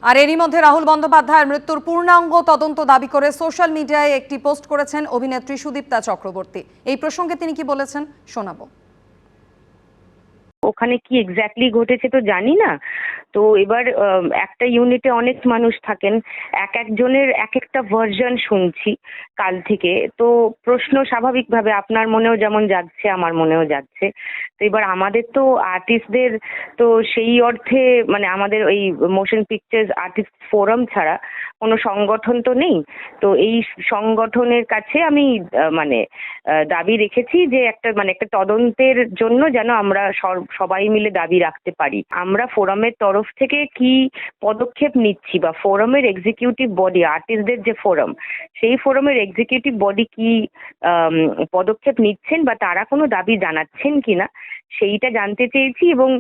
আর এরই মধ্যে রাহুল বন্দ্যোপাধ্যায়ের মৃত্যুর পূর্ণাঙ্গ তদন্ত দাবি করে সোশ্যাল মিডিয়ায় একটি পোস্ট করেছেন অভিনেত্রী সুদীপ্তা চক্রবর্তী। এই প্রসঙ্গে তিনি কি বলেছেন শোনাবো। ওখানে কি এক্স্যাক্টলি ঘটেছে তো জানি না। তো এবার একটা ইউনিটে অনেক মানুষ থাকেন, একজনের এক একটা ভার্সন শুনছি কাল থেকে। তো প্রশ্ন স্বাভাবিকভাবে আপনার মনেও যেমন জাগছে, আমার মনেও জাগছে। তো এবার আমাদের তো আর্টিস্টদের তো সেই অর্থে মানে আমাদের ওই মোশন পিকচার্স আর্টিস্ট ফোরাম ছাড়া কোনো সংগঠন তো নেই। তো এই সংগঠনের কাছে আমি দাবি রেখেছি যে একটা তদন্তের জন্য যেন আমরা সবাই মিলে দাবি রাখতে পারি। আমরা ফোরামের তরফ থেকে কি পদক্ষেপ নিচ্ছি বা ফোরামের এক্সিকিউটিভ বডি, আর্টিস্টদের যে ফোরাম, সেই ফোরামের এক্সিকিউটিভ বডি কি পদক্ষেপ নিচ্ছেন বা তারা কোনো দাবি জানাচ্ছেন কিনা সেইটা জানতে চেয়েছি। এবং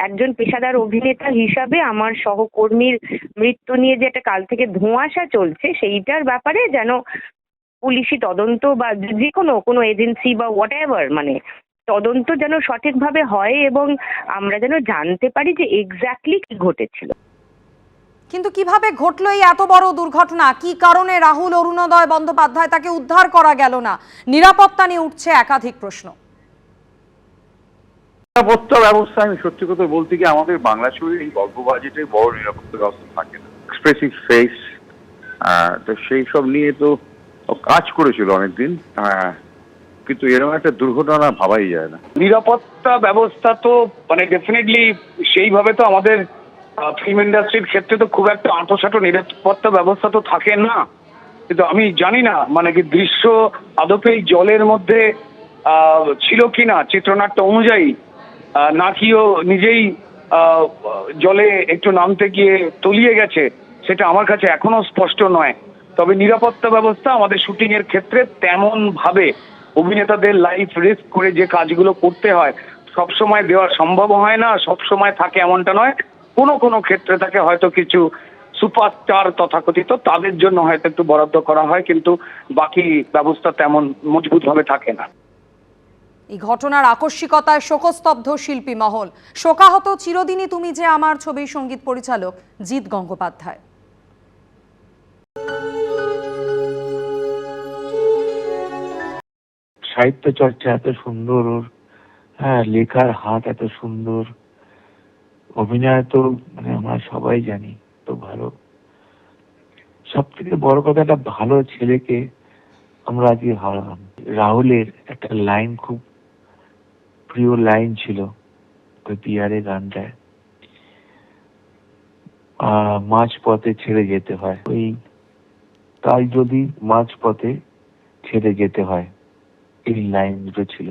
একজন পেশাদার অভিনেতা হিসাবে আমার সহকর্মীর মৃত্যু নিয়ে যে একটা কাল থেকে ধোঁয়াশা চলছে, সেইটার ব্যাপারে যেন পুলিশি তদন্ত বা যে কোনো এজেন্সি বা হোয়াট এভার তদন্ত যেন সঠিকভাবে হয় এবং আমরা যেন জানতে পারি যে এক্স্যাক্টলি কি ঘটেছিল। কিন্তু কিভাবে ঘটলো এই এত বড় দুর্ঘটনা? কি কারণে রাহুল অরুণোদয় বন্দ্যোপাধ্যায় তাকে উদ্ধার করা গেল না? নিরাপত্তা নিয়ে উঠছে একাধিক প্রশ্ন। নিরাপত্তা ব্যবস্থা, আমি সত্যি কথা বলতে গিয়ে আমাদের বাংলা ছবির এই গল্প বাজেটে বড় নিরাপত্তা ব্যবস্থা থাকে না। এক্সপ্রেসিভ ফেস, তো সেই সব নিয়ে তো কাজ করেছিল অনেকদিন, কিন্তু এরকম একটা দুর্ঘটনা ভাবাই যায় না। নিরাপত্তা ব্যবস্থা তো ডেফিনেটলি সেইভাবে তো আমাদের ফিল্ম ইন্ডাস্ট্রির ক্ষেত্রে তো খুব একটা আঁটোসাঁটো নিরাপত্তা ব্যবস্থা তো থাকে না। কিন্তু আমি জানি না কি দৃশ্য আদপেই জলের মধ্যে ছিল কিনা চিত্রনাট্য অনুযায়ী, নাকিও নিজেই জলে একটু নামতে গিয়ে তলিয়ে গেছে, সেটা আমার কাছে এখনো স্পষ্ট নয়। তবে নিরাপত্তা ব্যবস্থা আমাদের শুটিং এর ক্ষেত্রে তেমন ভাবে অভিনেতাদের লাইফ রিস্ক করে যে কাজগুলো করতে হয় সবসময় দেওয়া সম্ভব হয় না, সবসময় থাকে এমনটা নয়। কোনো ক্ষেত্রে থাকে হয়তো কিছু সুপারস্টার তথাকথিত, তাদের জন্য হয়তো একটু বরাদ্দ করা হয়, কিন্তু বাকি ব্যবস্থা তেমন মজবুত ভাবে থাকে না। এই ঘটনার আকস্মিকতায় শোকস্তব্ধ শিল্পী মহল। শোকাহত চিরদিনই তুমি যে আমার ছবির সঙ্গীত পরিচালক জিৎ গঙ্গোপাধ্যায়। সাহিত্য চর্চা এত সুন্দর ওর, লেখার হাত এত সুন্দর, অভিনয় তো আমরা সবাই জানি তো ভালো। সব থেকে বড় কথা, একটা ভালো ছেলেকে আমরা আজকে হারালাম। রাহুলের একটা লাইন, খুব প্রিয় লাইন ছিল ওই পিয়ারে গানটায়, মাঝ পথে ছেড়ে যেতে হয়। ওই তাই যদি মাঝ পথে ছেড়ে যেতে হয়, এই লাইন দুটো ছিল।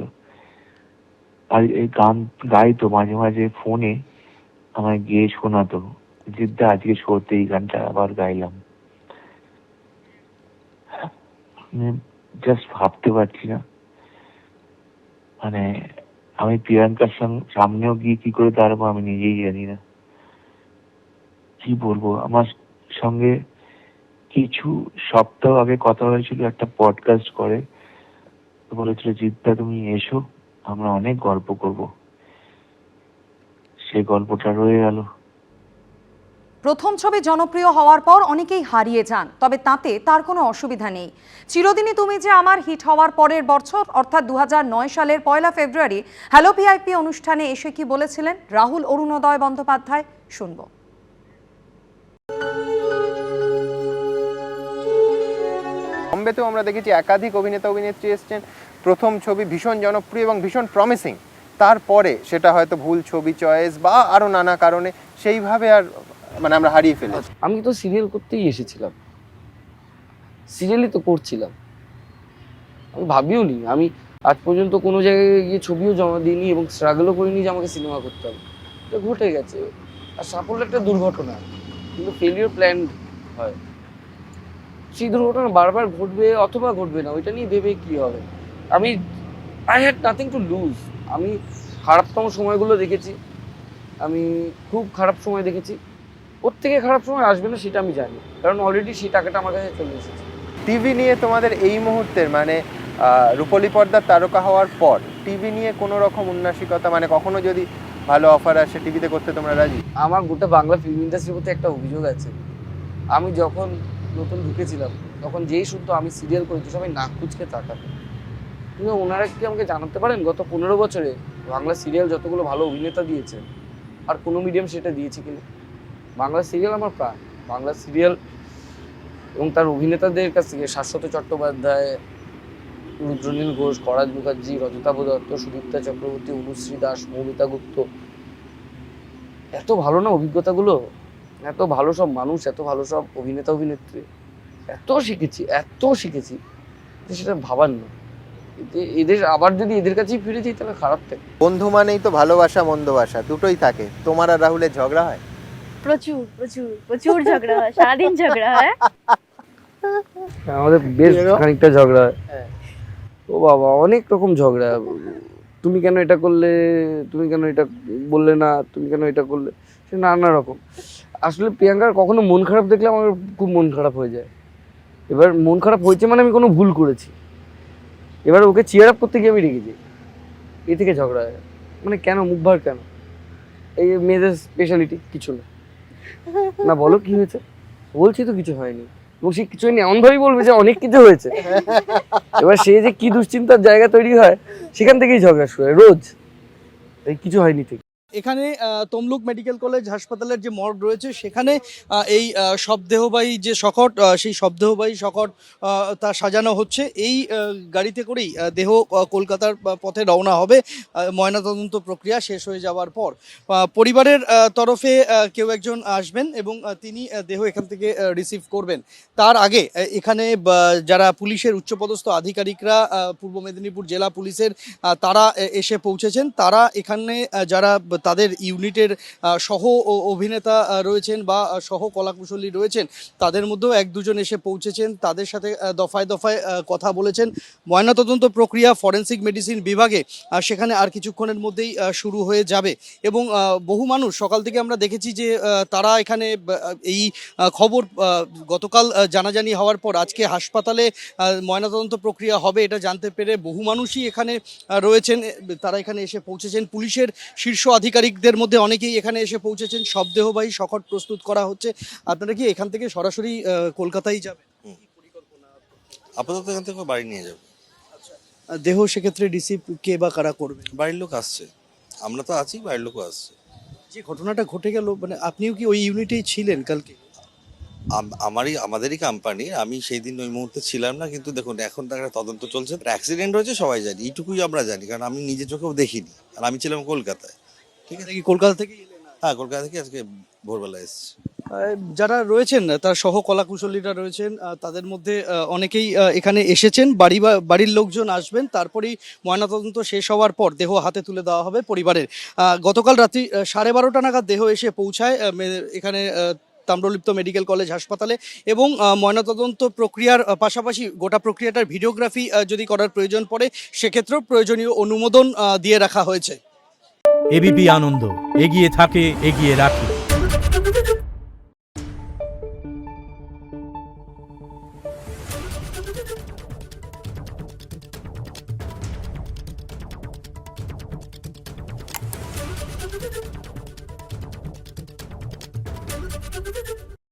আর এই গান গাইতো মাঝে মাঝে ফোনে আমায় গিয়ে শোনাতো, জিদ্দা আজকে শোতে এই গানটা আবার গাইলাম। জাস্ট ভাবতে পারছি না, আমি প্রিয়াঙ্কার সামনেও গিয়ে কি করে দাঁড়াবো আমি নিজেই জানি না। কি বলবো, আমার সঙ্গে কিছু সপ্তাহ আগে কথা হয়েছিল, একটা পডকাস্ট করে বলেছিল, জিদ্দা তুমি এসো, আমরা অনেক গল্প করব। সেই গল্পটা রয়ে গেল। প্রথম ছবি জনপ্রিয় হওয়ার পর অনেকেই হারিয়ে যান, তবে তাতে তার কোনো অসুবিধা নেই। চিরদিনই তুমি যে আমার হিট হওয়ার পরের বছর অর্থাৎ 2009 সালের 1 ফেব্রুয়ারি হ্যালো পিআইপি অনুষ্ঠানে এসে কি বলেছিলেন রাহুল অরুণোদয় বন্দ্যোপাধ্যায়, শুনবো। বম্বেতেও আমরা দেখেছি একাধিক অভিনেতা অভিনেত্রী এসছেন, প্রথম ছবি ভীষণ জনপ্রিয় এবং ভীষণ প্রমিসিং, তারপরে সেটা হয়তো ভুল ছবি চয়েস বা আরও নানা কারণে সেইভাবে আর আমরা হারিয়ে ফেলেছি। আমি তো সিরিয়াল করতেই এসেছিলাম, সিরিয়ালই তো করছিলাম, আমি ভাবিও নি, আমি আজ পর্যন্ত কোনো জায়গায় গিয়ে ছবিও জমা দিইনি এবং স্ট্রাগলও করিনি যে আমাকে সিনেমা করতে হবে। এটা ঘটে গেছে, আর সাফল্য একটা দুর্ঘটনা, কিন্তু ফেলিওর প্ল্যান হয়। সেই দুর্ঘটনা বারবার ঘটবে অথবা ঘটবে না, ওইটা নিয়ে ভেবে কি হবে। I had nothing to lose. আমি খারাপতম সময়গুলো দেখেছি, আমি খুব খারাপ সময় দেখেছি, ওর থেকে খারাপ সময় আসবে না সেটা আমি জানি, কারণ অলরেডি সেই টাকাটা আমার কাছে চলে এসেছে। টিভি নিয়ে তোমাদের এই মুহূর্তের রূপলী পর্দার তারকা হওয়ার পর টিভি নিয়ে কোনো রকম উন্নাসিকতা, কখনো যদি ভালো অফার আসে টিভিতে করতে তোমরা রাজি? আমার গোটা বাংলা ফিল্ম ইন্ডাস্ট্রির প্রতি একটা অভিযোগ আছে। আমি যখন নতুন ঢুকেছিলাম তখন যেই শুনতো আমি সিরিয়াল করেছি সবাই নাক কুচকে তাকাতো। কিন্তু ওনারা কি আমাকে জানাতে পারেন গত 15 বছরে বাংলা সিরিয়াল যতগুলো ভালো অভিনেতা দিয়েছে আর কোনো মিডিয়াম সেটা দিয়েছে কিনা? বাংলা সিরিয়াল আমার প্রাণ। বাংলা সিরিয়াল এবং তার অভিনেতাদের কাছ থেকে শাশ্বত চট্টোপাধ্যায়, রুদ্রনীল ঘোষ, করাজ মুখার্জি, রজতাভ দত্ত, সুদীপ্তা চক্রবর্তী, অনুশ্রী দাস, মৌমিতা গুপ্ত, এত ভালো না অভিজ্ঞতাগুলো, এত ভালো সব মানুষ, এত ভালো সব অভিনেতা অভিনেত্রী, এত শিখেছি যে সেটা ভাবার না। এদের আবার যদি এদের কাছেই ফিরে যাই তাহলে খারাপ থাকে। বন্ধু মানেই তো ভালোবাসা মন্দবাসা দুটোই থাকে। তোমার আর রাহুলের ঝগড়া হয়? প্রচুর প্রচুর প্রচুর ঝগড়া হয়, সারাদিন ঝগড়া হয়। আমাদের বেশ খানিকটা ঝগড়া হয়। ও বাবা, অনেক রকম ঝগড়া। তুমি কেন এটা করলে, তুমি কেন এটা বললে না, তুমি কেন এটা করলে, সে নানা রকম। আসলে প্রিয়াঙ্কার কখনো মন খারাপ দেখলে আমার খুব মন খারাপ হয়ে যায়। এবার মন খারাপ হয়েছে মানে আমি কোনো ভুল করেছি, এবার ওকে চিয়ার আপ করতে গিয়ে আমি রেগে যাই, এ থেকে ঝগড়া হয়। মানে কেন মুখ ভার কেন? এই মেয়েদের স্পেশালিটি কিছু না। না বলো কি হয়েছে, বলছি তো কিছু হয়নি, এবং সে কিছু হয়নি এমনভাবেই বলবে যে অনেক কিছু হয়েছে। এবার সে যে কি দুশ্চিন্তার জায়গা তৈরি হয় সেখান থেকেই ঝগড়া শুরু হয় রোজ, এই কিছু হয়নি ঠিক। এখানে তমলুক মেডিকেল কলেজ হাসপাতালের যে মর্গ রয়েছে সেখানে এই শবদেহবাহী যে শকট, সেই শবদেহবাহী শকট তা সাজানো হচ্ছে। এই গাড়িতে করেই দেহ কলকাতার পথে রওনা হবে ময়নাতদন্ত প্রক্রিয়া শেষ হয়ে যাওয়ার পর। পরিবারের তরফে কেউ একজন আসবেন এবং তিনি দেহ এখান থেকে রিসিভ করবেন। তার আগে এখানে যারা পুলিশের উচ্চপদস্থ আধিকারিকরা, পূর্ব মেদিনীপুর জেলা পুলিশের তারা এসে পৌঁছেছেন। তারা এখানে যারা তাদের ইউনিটের সহ অভিনেতা রয়েছেন বা সহ কলাকুশলী রয়েছেন তাদের মধ্যেও এক দুজন এসে পৌঁছেছেন, তাদের সাথে দফায় দফায় কথা বলেছেন। ময়নাতদন্ত প্রক্রিয়া ফরেনসিক মেডিসিন বিভাগে সেখানে আর কিছুক্ষণের মধ্যেই শুরু হয়ে যাবে। এবং বহু মানুষ সকাল থেকে আমরা দেখেছি যে তারা এখানে এই খবর গতকাল জানাজানি হওয়ার পর আজকে হাসপাতালে ময়নাতদন্ত প্রক্রিয়া হবে এটা জানতে পেরে বহু মানুষই এখানে রয়েছেন, তারা এখানে এসে পৌঁছেছেন। পুলিশের শীর্ষ আধিকারিকদের মধ্যে অনেকেই এখানে এসে পৌঁছেছেন। শবদেহবাহী শকট প্রস্তুত করা হচ্ছে। আপনারা কি এখান থেকে সরাসরি কলকাতায় যাবেন? আপাতত এখান থেকে বাড়ি নিয়ে যাবো। দেহ সেক্ষেত্রে রিসিভ কে বা কারা করবে? বাড়ির লোক আসছে, আমরা তো আছি, বাড়ির লোকও আসছে। যে ঘটনাটা ঘটে গেল, মানে আপনিও কি ওই ইউনিটেই ছিলেন কালকে? আমাদেরই কোম্পানি, আমি সেই দিন ওই মুহূর্তে ছিলাম না, কিন্তু দেখুন এখন তো একটা তদন্ত চলছে। অ্যাক্সিডেন্ট হয়েছে সবাই জানি, এইটুকুই আমরা জানি, কারণ আমি নিজে চোখেও দেখিনি, আর আমি ছিলাম কলকাতায়। ঠিক আছে, কি কলকাতা থেকে? হ্যাঁ, কলকাতা থেকে আজকে ভোরবেলা এসেছি। যারা রয়েছেন তার সহ কলাকুশলীরা রয়েছেন, তাদের মধ্যে অনেকেই এখানে এসেছেন। বাড়ির লোকজন আসবেন, তারপরেই ময়নাতদন্ত শেষ হওয়ার পর দেহ হাতে তুলে দেওয়া হবে পরিবারের। গতকাল রাত্রি 12:30 নাগাদ দেহ এসে পৌঁছায় এখানে তাম্রলিপ্ত মেডিকেল কলেজ হাসপাতালে। এবং ময়নাতদন্ত প্রক্রিয়ার পাশাপাশি গোটা প্রক্রিয়াটার ভিডিওগ্রাফি যদি করার প্রয়োজন পড়ে সেক্ষেত্রেও প্রয়োজনীয় অনুমোদন দিয়ে রাখা হয়েছে। এবিপি আনন্দ, এগিয়ে থাকে, এগিয়ে রাখে।